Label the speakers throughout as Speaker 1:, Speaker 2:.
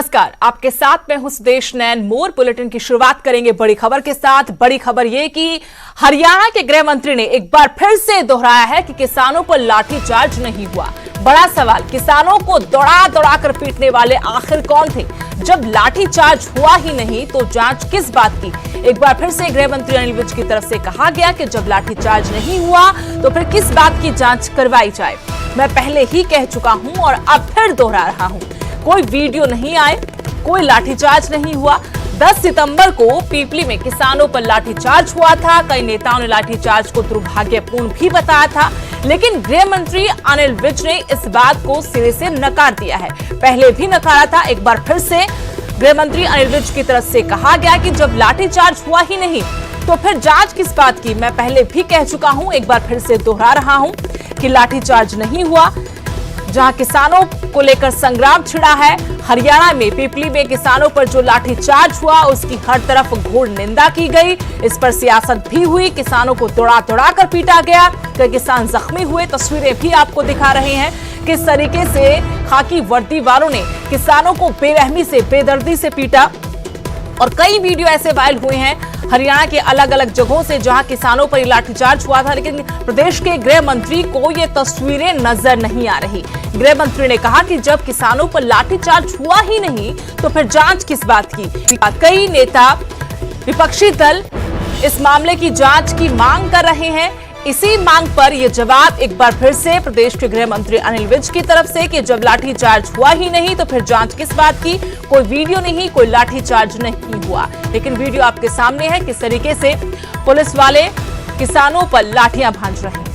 Speaker 1: नमस्कार, आपके साथ मैं हूं सुदेश नैन। मोर बुलेटिन की शुरुआत करेंगे बड़ी खबर के साथ। बड़ी खबर यह कि हरियाणा के गृह मंत्री ने एक बार फिर से दोहराया है कि किसानों पर लाठीचार्ज नहीं हुआ। बड़ा सवाल, किसानों को दौड़ा दौड़ा कर पीटने वाले आखिर कौन थे? जब लाठीचार्ज हुआ ही नहीं तो जांच किस बात की? एक बार फिर से गृह मंत्री अनिल विज की तरफ से कहा गया कि जब लाठीचार्ज नहीं हुआ तो फिर किस बात की जांच करवाई जाए। मैं पहले ही कह चुका हूं और अब फिर दोहरा रहा हूं, कोई वीडियो नहीं आए, कोई लाठीचार्ज नहीं हुआ। 10 सितंबर को पीपली में किसानों पर लाठीचार्ज हुआ था। कई नेताओं ने लाठीचार्ज को दुर्भाग्यपूर्ण भी बताया था, लेकिन गृह मंत्री अनिल विज ने इस बात को सिरे से नकार दिया है। पहले भी नकारा था, एक बार फिर से गृह मंत्री अनिल विज की तरफ से कहा गया कि जब लाठीचार्ज हुआ ही नहीं तो फिर जांच किस बात की? मैं पहले भी कह चुका हूं, एक बार फिर से दोहरा रहा हूं कि लाठीचार्ज नहीं हुआ। जहां किसानों को लेकर संग्राम छिड़ा है, हरियाणा में पीपली में किसानों पर जो लाठीचार्ज हुआ उसकी हर तरफ घोर निंदा की गई। इस पर सियासत भी हुई, किसानों को दौड़ा दौड़ा कर पीटा गया, कई किसान जख्मी हुए। तस्वीरें भी आपको दिखा रहे हैं किस तरीके से खाकी वर्दी वालों ने किसानों को बेरहमी से, बेदर्दी से पीटा। और कई वीडियो ऐसे वायरल हुए हैं हरियाणा के अलग अलग जगहों से जहां किसानों पर लाठीचार्ज हुआ था, लेकिन प्रदेश के गृह मंत्री को ये तस्वीरें नजर नहीं आ रही। गृह मंत्री ने कहा कि जब किसानों पर लाठीचार्ज हुआ ही नहीं तो फिर जांच किस बात की? कई नेता, विपक्षी दल इस मामले की जांच की मांग कर रहे हैं। इसी मांग पर यह जवाब एक बार फिर से प्रदेश के गृह मंत्री अनिल विज की तरफ से कि जब लाठीचार्ज हुआ ही नहीं तो फिर जांच किस बात की? कोई वीडियो नहीं, कोई लाठीचार्ज नहीं हुआ, लेकिन वीडियो आपके सामने है किस तरीके से पुलिस वाले किसानों पर लाठियां भांज रहे हैं।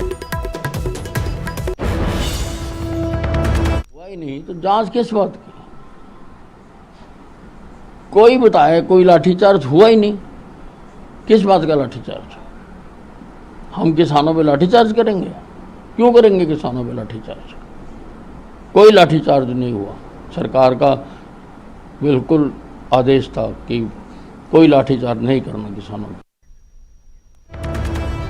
Speaker 2: हुआ ही नहीं तो जांच किस बात की? कोई बताए कोई लाठीचार्ज हुआ ही नहीं, किस बात का लाठीचार्ज? हम किसानों पे लाठीचार्ज करेंगे? क्यों करेंगे किसानों पे लाठीचार्ज? कोई लाठीचार्ज नहीं हुआ। सरकार का बिल्कुल आदेश था कि कोई लाठीचार्ज नहीं करना किसानों पे।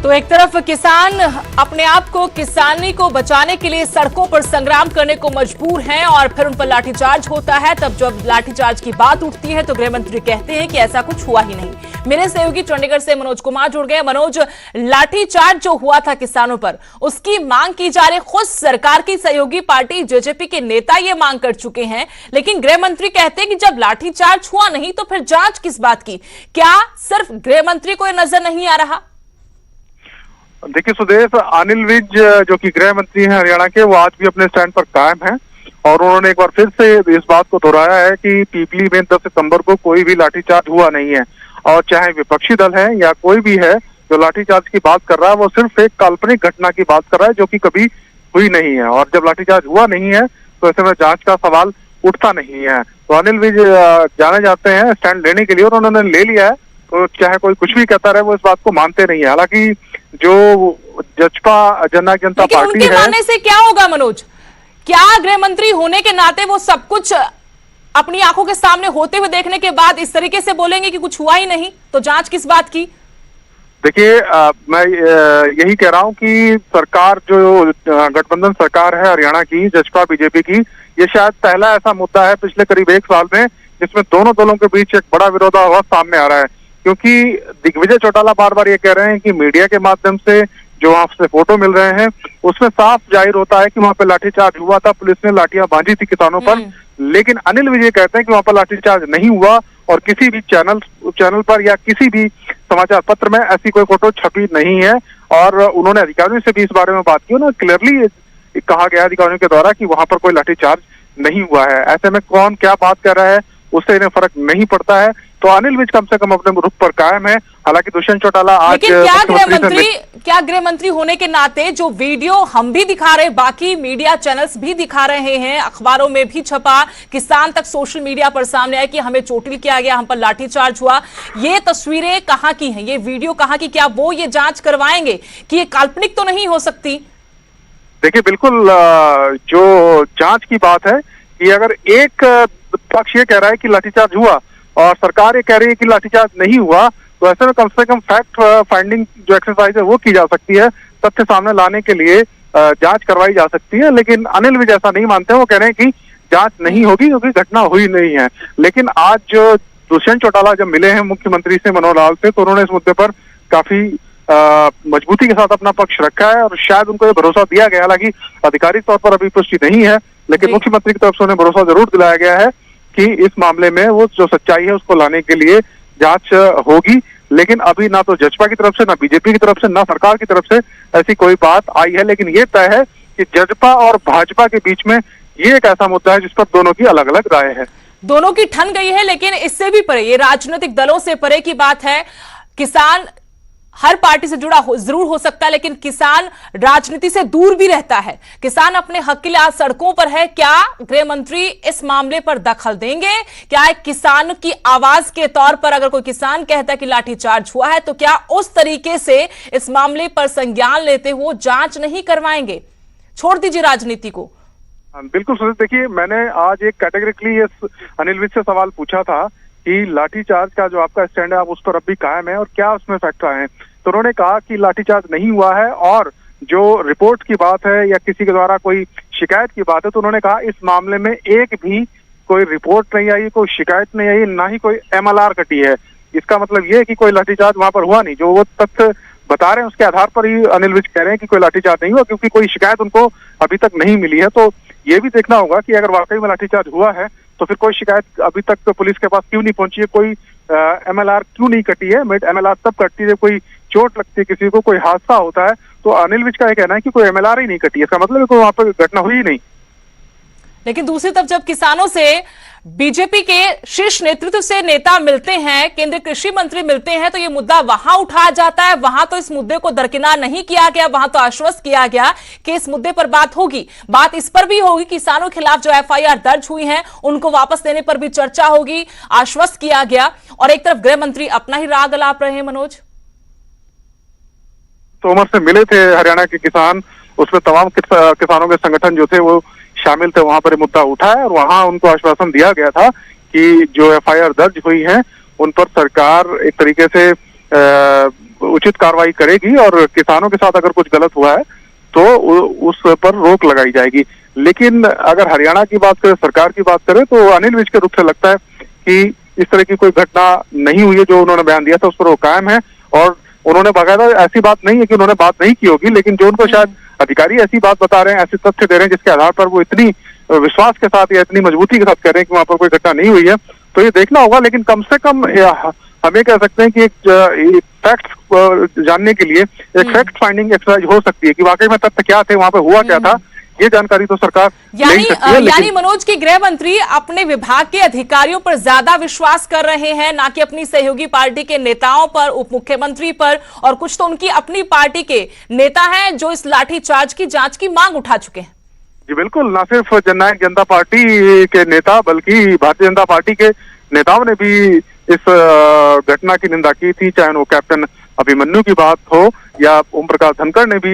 Speaker 1: तो एक तरफ किसान अपने आप को, किसानी को बचाने के लिए सड़कों पर संग्राम करने को मजबूर हैं और फिर उन पर लाठीचार्ज होता है। तब जब लाठीचार्ज की बात उठती है तो गृह मंत्री कहते हैं कि ऐसा कुछ हुआ ही नहीं। मेरे सहयोगी चंडीगढ़ से मनोज कुमार जुड़ गए। मनोज, लाठीचार्ज जो हुआ था किसानों पर, उसकी मांग की जा रही, खुद सरकार की सहयोगी पार्टी जेजेपी के नेता ये मांग कर चुके हैं, लेकिन गृह मंत्री कहते हैं कि जब लाठीचार्ज हुआ नहीं तो फिर जांच किस बात की? क्या सिर्फ गृह मंत्री को यह नजर नहीं आ रहा?
Speaker 3: देखिए सुदेश, अनिल विज जो कि गृह मंत्री हैं हरियाणा के, वो आज भी अपने स्टैंड पर कायम हैं और उन्होंने एक बार फिर से इस बात को दोहराया है कि पीपली में 10 सितंबर को कोई भी लाठीचार्ज हुआ नहीं है। और चाहे विपक्षी दल है या कोई भी है जो लाठीचार्ज की बात कर रहा है, वो सिर्फ एक काल्पनिक घटना की बात कर रहा है जो कि कभी हुई नहीं है। और जब लाठीचार्ज हुआ नहीं है तो ऐसे में जांच का सवाल उठता नहीं है। तो अनिल विज जाने जाते हैं स्टैंड लेने के लिए और उन्होंने ले लिया है। तो चाहे कोई कुछ भी कहता रहे, वो इस बात को मानते नहीं है। हालांकि जो जजपा जनता पार्टी
Speaker 1: उनके मानने से क्या होगा मनोज? क्या गृह मंत्री होने के नाते वो सब कुछ अपनी आंखों के सामने होते हुए देखने के बाद इस तरीके से बोलेंगे कि कुछ हुआ ही नहीं, तो जांच किस बात की?
Speaker 3: देखिए, मैं यही कह रहा हूं कि सरकार जो गठबंधन सरकार है हरियाणा की, जजपा बीजेपी की, ये शायद पहला ऐसा मुद्दा है पिछले करीब 1 साल में जिसमें दोनों दलों के बीच एक बड़ा विरोधाभास सामने आ रहा है। क्योंकि दिग्विजय चौटाला बार बार ये कह रहे हैं कि मीडिया के माध्यम से जो वहां से फोटो मिल रहे हैं उसमें साफ जाहिर होता है कि वहां पे लाठीचार्ज हुआ था, पुलिस ने लाठियां बांधी थी किसानों पर। लेकिन अनिल विज कहते हैं कि वहां पर लाठीचार्ज नहीं हुआ और किसी भी चैनल पर या किसी भी समाचार पत्र में ऐसी कोई फोटो छपी नहीं है। और उन्होंने अधिकारियों से भी इस बारे में बात की, उन्होंने क्लियरली कहा गया अधिकारियों के द्वारा कि वहां पर कोई लाठीचार्ज नहीं हुआ है। ऐसे में कौन क्या बात कर रहा है उससे इन्हें फर्क नहीं पड़ता है। तो अनिल विज कम से कम अपने रुख पर कायम है। हालांकि दुष्यंत चौटाला आज
Speaker 1: क्या गृह मंत्री होने के नाते जो वीडियो हम भी दिखा रहे, बाकी मीडिया चैनल्स भी दिखा रहे हैं, अखबारों में भी छपा, किसान तक सोशल मीडिया पर सामने आया कि हमें चोटिल किया गया, हम पर लाठीचार्ज हुआ, ये तस्वीरें कहां की हैं, ये वीडियो कहां की? क्या वो ये जांच करवाएंगे कि ये काल्पनिक तो नहीं हो सकती?
Speaker 3: देखिए, बिल्कुल जो जांच की बात है कि अगर एक पक्ष ये कह रहा है कि लाठीचार्ज हुआ और सरकार ये कह रही है कि लाठीचार्ज नहीं हुआ, तो ऐसे में कम से कम फैक्ट फाइंडिंग जो एक्सरसाइज है वो की जा सकती है, तथ्य सामने लाने के लिए जांच करवाई जा सकती है। लेकिन अनिल विज ऐसा नहीं मानते हैं। वो कह रहे हैं कि जांच नहीं होगी क्योंकि घटना हुई नहीं है। लेकिन आज जो दुष्यंत चौटाला जब मिले हैं मुख्यमंत्री से, मनोहर लाल से, तो उन्होंने इस मुद्दे पर काफी मजबूती के साथ अपना पक्ष रखा है और शायद उनको ये भरोसा दिया गया, हालांकि आधिकारिक तौर पर अभी पुष्टि नहीं है, लेकिन मुख्यमंत्री की तरफ से उन्हें भरोसा जरूर दिलाया गया है कि इस मामले में वो जो सच्चाई है उसको लाने के लिए जांच होगी। लेकिन अभी ना तो जजपा की तरफ से, ना बीजेपी की तरफ से, ना सरकार की तरफ से ऐसी कोई बात आई है। लेकिन ये तय है कि जजपा और भाजपा के बीच में ये एक ऐसा मुद्दा है जिस पर दोनों की अलग अलग राय है।
Speaker 1: दोनों की ठन गई है, लेकिन इससे भी परे, ये राजनीतिक दलों से परे की बात है। किसान हर पार्टी से जुड़ा जरूर हो सकता है, लेकिन किसान राजनीति से दूर भी रहता है। किसान अपने हक के लिए आज सड़कों पर है। क्या गृह मंत्री इस मामले पर दखल देंगे? क्या एक किसान की आवाज के तौर पर अगर कोई किसान कहता है कि लाठीचार्ज हुआ है, तो क्या उस तरीके से इस मामले पर संज्ञान लेते हुए जांच नहीं करवाएंगे? छोड़ दीजिए राजनीति को।
Speaker 3: बिल्कुल सुनील, देखिए मैंने आज एक कैटेगरिकली अनिल विज से सवाल पूछा था कि लाठीचार्ज का जो आपका स्टैंड है आप उस पर अब भी कायम है और क्या उसमें फैक्टर आए हैं, तो उन्होंने कहा कि लाठीचार्ज नहीं हुआ है और जो रिपोर्ट की बात है या किसी के द्वारा कोई शिकायत की बात है, तो उन्होंने कहा इस मामले में एक भी कोई रिपोर्ट नहीं आई, कोई शिकायत नहीं आई, ना ही कोई MLR कटी है। इसका मतलब ये है कि कोई लाठीचार्ज वहां पर हुआ नहीं। जो वो तथ्य बता रहे हैं उसके आधार पर ही अनिल विज कह रहे हैं कि कोई लाठीचार्ज नहीं हुआ, क्योंकि कोई शिकायत उनको अभी तक नहीं मिली है। तो ये भी देखना होगा कि अगर वाकई में लाठीचार्ज हुआ है तो फिर कोई शिकायत अभी तक तो पुलिस के पास क्यों नहीं पहुंची है, कोई MLR क्यों नहीं कटी है। MLR तब कटती है जब कोई चोट लगती है, किसी को कोई हादसा होता है। तो अनिल विज का यह कहना है कि कोई MLR ही नहीं कटी है, इसका मतलब है कोई वहां पर घटना हुई ही नहीं।
Speaker 1: लेकिन दूसरी तरफ जब किसानों से बीजेपी के शीर्ष नेतृत्व से नेता मिलते हैं, केंद्रीय कृषि मंत्री मिलते हैं, तो ये मुद्दा वहां उठाया जाता है। वहां तो इस मुद्दे को दरकिनार नहीं किया गया, वहां तो आश्वस्त किया गया कि इस मुद्दे पर बात होगी। बात इस पर भी होगी, किसानों के खिलाफ जो FIR दर्ज हुई है उनको वापस लेने पर भी चर्चा होगी, आश्वस्त किया गया। और एक तरफ गृह मंत्री अपना ही राग अलाप रहे हैं। मनोज,
Speaker 3: तोमर से मिले थे हरियाणा के किसान, उसमें तमाम किसानों के संगठन जो थे वो शामिल थे, वहां पर ये मुद्दा उठा है और वहां उनको आश्वासन दिया गया था कि जो FIR दर्ज हुई है उन पर सरकार एक तरीके से उचित कार्रवाई करेगी और किसानों के साथ अगर कुछ गलत हुआ है तो उस पर रोक लगाई जाएगी। लेकिन अगर हरियाणा की बात करें, सरकार की बात करें, तो अनिल विज के रुख से लगता है कि इस तरह की कोई घटना नहीं हुई है। जो उन्होंने बयान दिया था उस पर वो कायम है और उन्होंने बाकायदा, ऐसी बात नहीं है कि उन्होंने बात नहीं की होगी, लेकिन जो उनको शायद अधिकारी ऐसी बात बता रहे हैं, ऐसे तथ्य दे रहे हैं जिसके आधार पर वो इतनी विश्वास के साथ या इतनी मजबूती के साथ कह रहे हैं कि वहां पर कोई घटना नहीं हुई है, तो ये देखना होगा। लेकिन कम से कम हमें कह सकते हैं कि एक फैक्ट जानने के लिए एक फैक्ट फाइंडिंग एक्सरसाइज हो सकती है कि वाकई में तथ्य क्या थे, वहां पर हुआ क्या था, ये जानकारी तो सरकार ले सकती है।
Speaker 1: यानी मनोज की गृह मंत्री अपने विभाग के अधिकारियों पर ज्यादा विश्वास कर रहे हैं, ना कि अपनी सहयोगी पार्टी के नेताओं पर, उप मुख्यमंत्री पर, और कुछ तो उनकी अपनी पार्टी के नेता हैं जो इस लाठीचार्ज की जांच की मांग उठा चुके हैं।
Speaker 3: जी बिल्कुल, ना सिर्फ जननायक जनता पार्टी के नेता बल्कि भारतीय जनता पार्टी के नेताओं ने भी इस घटना की निंदा की थी, चाहे वो कैप्टन अभिमन्यु की बात हो या ओम प्रकाश धनखड़ ने भी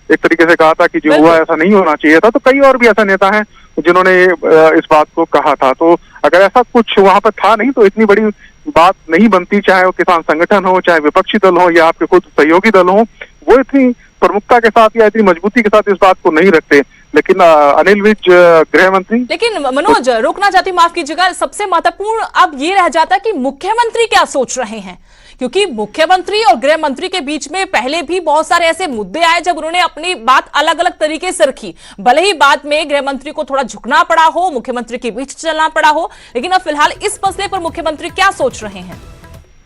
Speaker 3: एक तरीके से कहा था कि जो हुआ ऐसा नहीं होना चाहिए था। तो कई और भी ऐसे नेता हैं जिन्होंने इस बात को कहा था। तो अगर ऐसा कुछ वहां पर था नहीं तो इतनी बड़ी बात नहीं बनती, चाहे वो किसान संगठन हो, चाहे विपक्षी दल हो या आपके खुद सहयोगी दल हो, वो इतनी प्रमुखता के साथ या इतनी मजबूती के साथ इस बात को नहीं रखते। लेकिन अनिल विज गृह मंत्री,
Speaker 1: लेकिन मनोज रोकना चाहती, माफ कीजिएगा, सबसे महत्वपूर्ण अब ये रह जाता है कि मुख्यमंत्री क्या सोच रहे हैं, क्योंकि मुख्यमंत्री और गृह मंत्री के बीच में पहले भी बहुत सारे ऐसे मुद्दे आए जब उन्होंने अपनी बात अलग अलग तरीके से रखी। भले ही बाद में गृह मंत्री को थोड़ा झुकना पड़ा हो, मुख्यमंत्री के बीच चलना पड़ा हो, लेकिन अब फिलहाल इस मसले पर मुख्यमंत्री क्या सोच रहे हैं?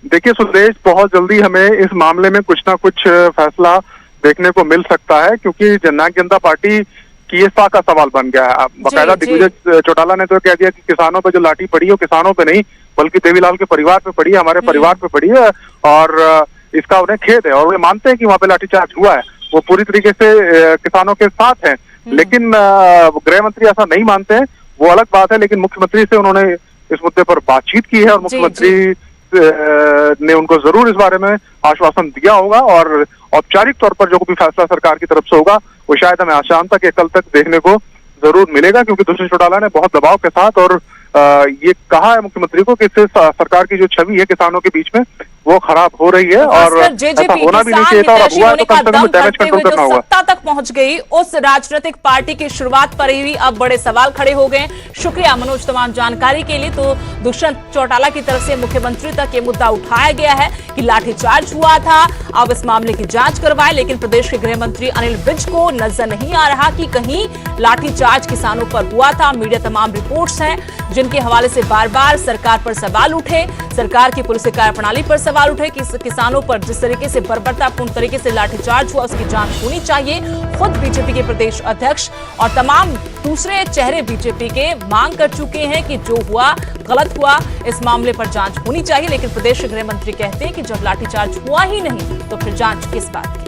Speaker 3: देखिए सुदेश, बहुत जल्दी हमें इस मामले में कुछ ना कुछ फैसला देखने को मिल सकता है, क्योंकि जननायक जनता पार्टी की ये का सवाल बन गया है। बाकायदा दिग्विजय चौटाला ने तो कह दिया कि किसानों पे जो लाठी पड़ी है वो किसानों पे नहीं बल्कि देवीलाल के परिवार पे पड़ी है, हमारे परिवार पे पड़ी है और इसका उन्हें खेद है और वे मानते हैं कि वहां पे लाठीचार्ज हुआ है, वो पूरी तरीके से किसानों के साथ हैं। लेकिन गृह मंत्री ऐसा नहीं मानते हैं, वो अलग बात है। लेकिन मुख्यमंत्री से उन्होंने इस मुद्दे पर बातचीत की है और मुख्यमंत्री ने उनको जरूर इस बारे में आश्वासन दिया होगा और औपचारिक तौर पर जो भी फैसला सरकार की तरफ से होगा वो शायद हमें आज शाम तक या कल तक देखने को जरूर मिलेगा, क्योंकि दुष्यंत चौटाला ने बहुत दबाव के साथ और ये कहा है मुख्यमंत्री को कि इससे सरकार की जो छवि है किसानों के बीच में वो खराब हो रही है और ऐसा होना भी नहीं चाहिए था, और अब हुआ है तो कम से कम डैमेज कंट्रोल करना होगा।
Speaker 1: सत्ता तक पहुंच गई उस राजनीतिक पार्टी की शुरुआत पर ही अब बड़े सवाल खड़े हो गए। शुक्रिया मनोज तमाम जानकारी के लिए। तो दुष्यंत चौटाला की तरफ से मुख्यमंत्री तक ये मुद्दा उठाया गया है कि लाठीचार्ज हुआ था, अब इस मामले की जांच करवाए, लेकिन प्रदेश के गृह मंत्री अनिल विज को नजर नहीं आ रहा कि कहीं लाठीचार्ज किसानों पर हुआ था। मीडिया तमाम रिपोर्ट्स हैं जिनके हवाले से बार बार सरकार पर सवाल उठे, सरकार की पुलिस कार्यप्रणाली पर सवाल उठे कि किसानों पर जिस तरीके से बर्बरतापूर्ण तरीके से लाठीचार्ज हुआ उसकी जांच होनी चाहिए। खुद बीजेपी के प्रदेश अध्यक्ष और तमाम दूसरे चेहरे बीजेपी के मांग कर चुके हैं कि जो हुआ गलत हुआ, इस मामले पर जांच होनी चाहिए, लेकिन प्रदेश के गृह मंत्री कहते हैं कि जब लाठीचार्ज हुआ ही नहीं तो फिर जांच किस बात की।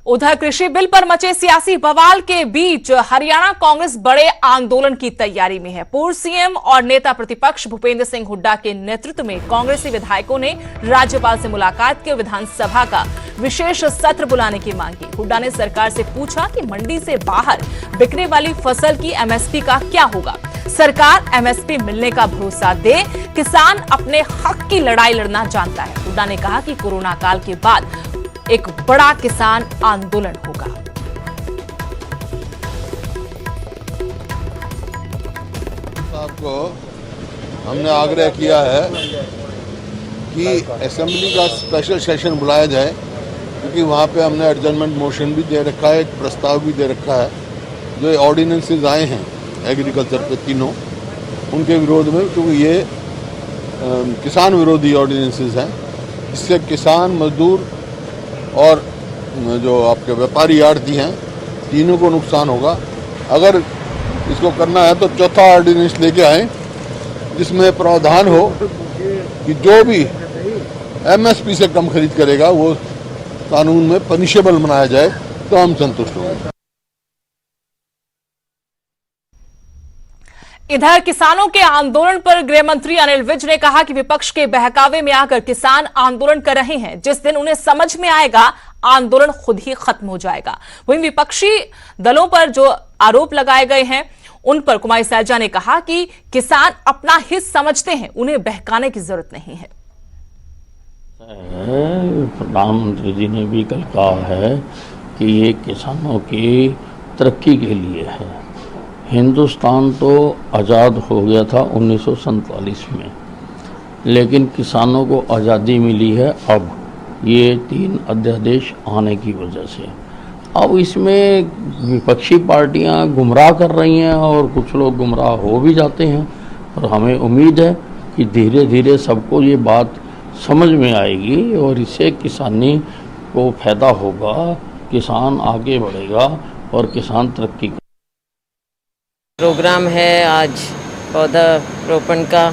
Speaker 1: उधर कृषि बिल पर मचे सियासी बवाल के बीच हरियाणा कांग्रेस बड़े आंदोलन की तैयारी में है। पूर्व सीएम और नेता प्रतिपक्ष भूपेंद्र सिंह हुड्डा के नेतृत्व में कांग्रेसी विधायकों ने राज्यपाल से मुलाकात की, विधानसभा का विशेष सत्र बुलाने की मांग की। हुड्डा ने सरकार से पूछा कि मंडी से बाहर बिकने वाली फसल की एमएसपी का क्या होगा, सरकार एमएसपी मिलने का भरोसा दे, किसान अपने हक की लड़ाई लड़ना जानता है। हुड्डा ने कहा कि कोरोना काल के बाद एक बड़ा किसान आंदोलन होगा।
Speaker 4: साहब को हमने आग्रह किया है कि असेंबली का स्पेशल सेशन बुलाया जाए, क्योंकि वहाँ पे हमने एडजर्नमेंट मोशन भी दे रखा है, एक प्रस्ताव भी दे रखा है। जो ऑर्डिनेंसेस आए हैं एग्रीकल्चर पे तीनों, उनके विरोध में, क्योंकि ये किसान विरोधी ऑर्डिनेंसेस हैं, जिससे किसान, मजदूर और जो आपके व्यापारी आड़ती हैं, तीनों को नुकसान होगा। अगर इसको करना है तो चौथा ऑर्डिनेंस लेके आए जिसमें प्रावधान हो कि जो भी एमएसपी से कम खरीद करेगा वो कानून में पनिशेबल बनाया जाए, तो हम संतुष्ट होंगे।
Speaker 1: इधर किसानों के आंदोलन पर गृह मंत्री अनिल विज ने कहा कि विपक्ष के बहकावे में आकर किसान आंदोलन कर रहे हैं, जिस दिन उन्हें समझ में आएगा आंदोलन खुद ही खत्म हो जाएगा। वहीं विपक्षी दलों पर जो आरोप लगाए गए हैं उन पर कुमारी सैलजा ने कहा कि किसान अपना हित समझते हैं, उन्हें बहकाने की जरूरत नहीं है।
Speaker 2: प्रधानमंत्री जी ने भी कल कहा है कि ये किसानों की तरक्की के लिए है। हिंदुस्तान तो आज़ाद हो गया था 1947 में, लेकिन किसानों को आज़ादी मिली है अब ये 3 अध्यादेश आने की वजह से। अब इसमें विपक्षी पार्टियां गुमराह कर रही हैं और कुछ लोग गुमराह हो भी जाते हैं, और हमें उम्मीद है कि धीरे धीरे सबको ये बात समझ में आएगी और इससे किसानी को फायदा होगा, किसान आगे बढ़ेगा और किसान तरक्की।
Speaker 5: प्रोग्राम है आज पौधा रोपण का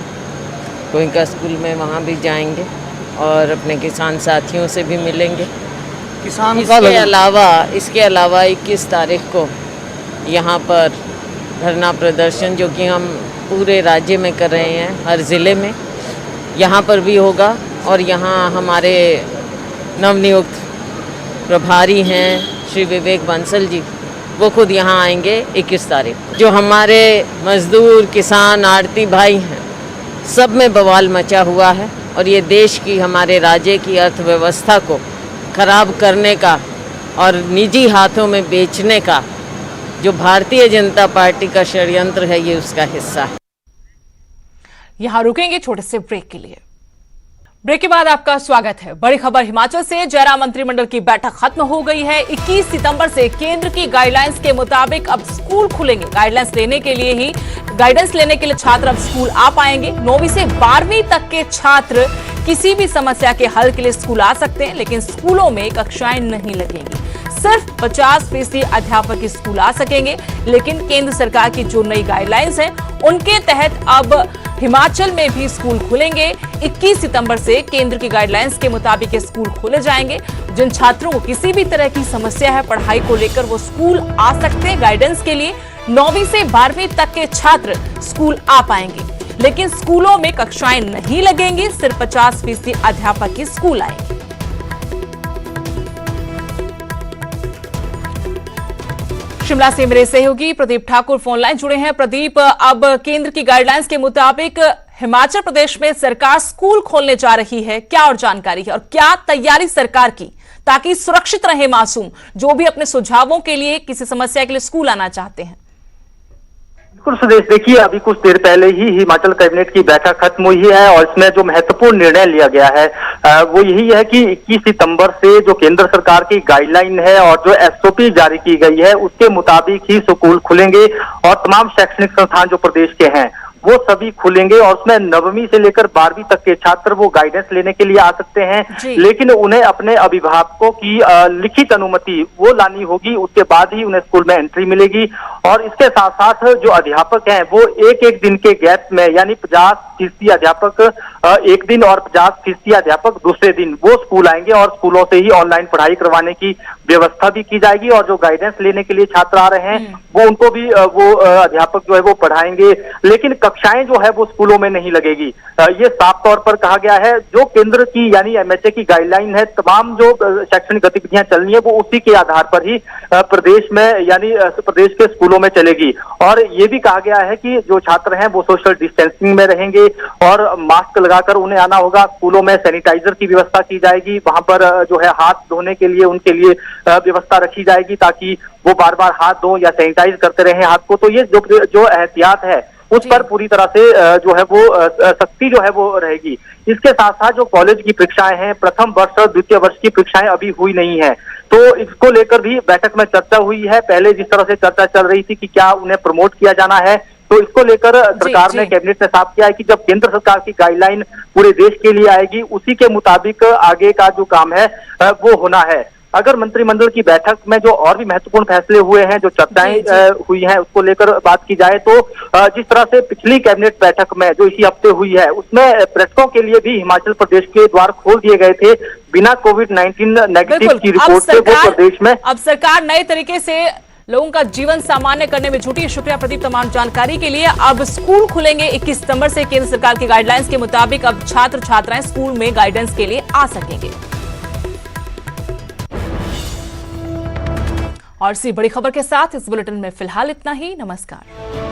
Speaker 5: गोइंका स्कूल में, वहाँ भी जाएंगे और अपने किसान साथियों से भी मिलेंगे।
Speaker 6: किसान
Speaker 5: इसके अलावा 21 तारीख को यहाँ पर धरना प्रदर्शन जो कि हम पूरे राज्य में कर रहे हैं, हर ज़िले में यहाँ पर भी होगा। और यहाँ हमारे नवनियुक्त प्रभारी हैं श्री विवेक बंसल जी, वो खुद यहाँ आएंगे 21 तारीख को। जो हमारे मजदूर, किसान, आड़ती भाई हैं, सब में बवाल मचा हुआ है और ये देश की, हमारे राज्य की अर्थव्यवस्था को खराब करने का और निजी हाथों में बेचने का जो भारतीय जनता पार्टी का षड्यंत्र है, ये उसका हिस्सा है।
Speaker 1: यहां रुकेंगे छोटे से ब्रेक के लिए। ब्रेक के बाद आपका स्वागत है। बड़ी खबर हिमाचल से, जयराम मंत्रिमंडल की बैठक खत्म हो गई है। 21 सितंबर से केंद्र की गाइडलाइंस के मुताबिक अब स्कूल खुलेंगे। गाइडलाइंस लेने के लिए छात्र अब स्कूल आ पाएंगे। 9वीं से 12वीं तक के छात्र किसी भी समस्या के हल के लिए स्कूल आ सकते हैं, लेकिन स्कूलों में कक्षाएं नहीं लगेंगी। सिर्फ 50% अध्यापक स्कूल आ सकेंगे, लेकिन केंद्र सरकार की जो नई गाइडलाइंस हैं उनके तहत अब हिमाचल में भी स्कूल खुलेंगे। 21 सितंबर से केंद्र की गाइडलाइंस के मुताबिक स्कूल खोले जाएंगे। जिन छात्रों को किसी भी तरह की समस्या है पढ़ाई को लेकर, वो स्कूल आ सकते हैं। गाइडेंस के लिए 9वीं से 12वीं तक के छात्र स्कूल आ पाएंगे, लेकिन स्कूलों में कक्षाएं नहीं लगेंगी। सिर्फ 50% अध्यापक ही स्कूल आएंगे। शिमला से मेरे सहयोगी प्रदीप ठाकुर फोन लाइन जुड़े हैं। प्रदीप, अब केंद्र की गाइडलाइंस के मुताबिक हिमाचल प्रदेश में सरकार स्कूल खोलने जा रही है, क्या और जानकारी है और क्या तैयारी सरकार की ताकि सुरक्षित रहे मासूम जो भी अपने सुझावों के लिए किसी समस्या के लिए स्कूल आना चाहते हैं?
Speaker 6: बिल्कुल सुदेश, देखिए अभी कुछ देर पहले ही हिमाचल कैबिनेट की बैठक खत्म हुई है और इसमें जो महत्वपूर्ण निर्णय लिया गया है वो यही है कि 21 सितंबर से जो केंद्र सरकार की गाइडलाइन है और जो एसओपी जारी की गई है उसके मुताबिक ही स्कूल खुलेंगे और तमाम शैक्षणिक संस्थान जो प्रदेश के हैं वो सभी खुलेंगे और उसमें 9वीं से लेकर 12वीं तक के छात्र वो गाइडेंस लेने के लिए आ सकते हैं, लेकिन उन्हें अपने अभिभावकों की लिखित अनुमति वो लानी होगी, उसके बाद ही उन्हें स्कूल में एंट्री मिलेगी। और इसके साथ साथ जो अध्यापक हैं वो एक दिन के गैप में यानी 50% अध्यापक एक दिन और 50% अध्यापक दूसरे दिन वो स्कूल आएंगे और स्कूलों से ही ऑनलाइन पढ़ाई करवाने की व्यवस्था भी की जाएगी। और जो गाइडेंस लेने के लिए छात्र आ रहे हैं वो उनको भी वो अध्यापक जो है वो पढ़ाएंगे, लेकिन कक्षाएं जो है वो स्कूलों में नहीं लगेगी। ये साफ तौर पर कहा गया है जो केंद्र की यानी एमएचए की गाइडलाइन है, तमाम जो शैक्षणिक गतिविधियां चलनी है वो उसी के आधार पर ही प्रदेश में यानी प्रदेश के स्कूलों में चलेगी। और ये भी कहा गया है कि जो छात्र हैं वो सोशल डिस्टेंसिंग में रहेंगे और मास्क लगाकर उन्हें आना होगा। स्कूलों में सैनिटाइजर की व्यवस्था की जाएगी, वहां पर जो है हाथ धोने के लिए उनके लिए व्यवस्था रखी जाएगी ताकि वो बार बार हाथ धो या सैनिटाइज करते रहे हाथ को। तो ये जो एहतियात है उस पर पूरी तरह से जो है वो सख्ती जो है वो रहेगी। इसके साथ साथ जो कॉलेज की परीक्षाएं हैं, प्रथम वर्ष और द्वितीय वर्ष की परीक्षाएं अभी हुई नहीं है, तो इसको लेकर भी बैठक में चर्चा हुई है। पहले जिस तरह से चर्चा चल रही थी कि क्या उन्हें प्रमोट किया जाना है, तो इसको लेकर सरकार ने कैबिनेट ने साफ किया है कि जब केंद्र सरकार की गाइडलाइन पूरे देश के लिए आएगी उसी के मुताबिक आगे का जो काम है वो होना है। अगर मंत्रिमंडल की बैठक में जो और भी महत्वपूर्ण फैसले हुए हैं, जो चर्चाएं हुई हैं, उसको लेकर बात की जाए तो जिस तरह से पिछली कैबिनेट बैठक में जो इसी हफ्ते हुई है उसमें पर्यटकों के लिए भी हिमाचल प्रदेश के द्वार खोल दिए गए थे बिना कोविड-19 नेगेटिव की रिपोर्ट से वो प्रदेश में।
Speaker 1: अब सरकार नए तरीके से लोगों का जीवन सामान्य करने में जुटी। शुक्रिया प्रदीप तमाम जानकारी के लिए। अब स्कूल खुलेंगे 21 सितंबर से केंद्र सरकार की गाइडलाइंस के मुताबिक। अब छात्र छात्राएं स्कूल में गाइडेंस के लिए आ सकेंगे। और इसी बड़ी खबर के साथ इस बुलेटिन में फिलहाल इतना ही। नमस्कार।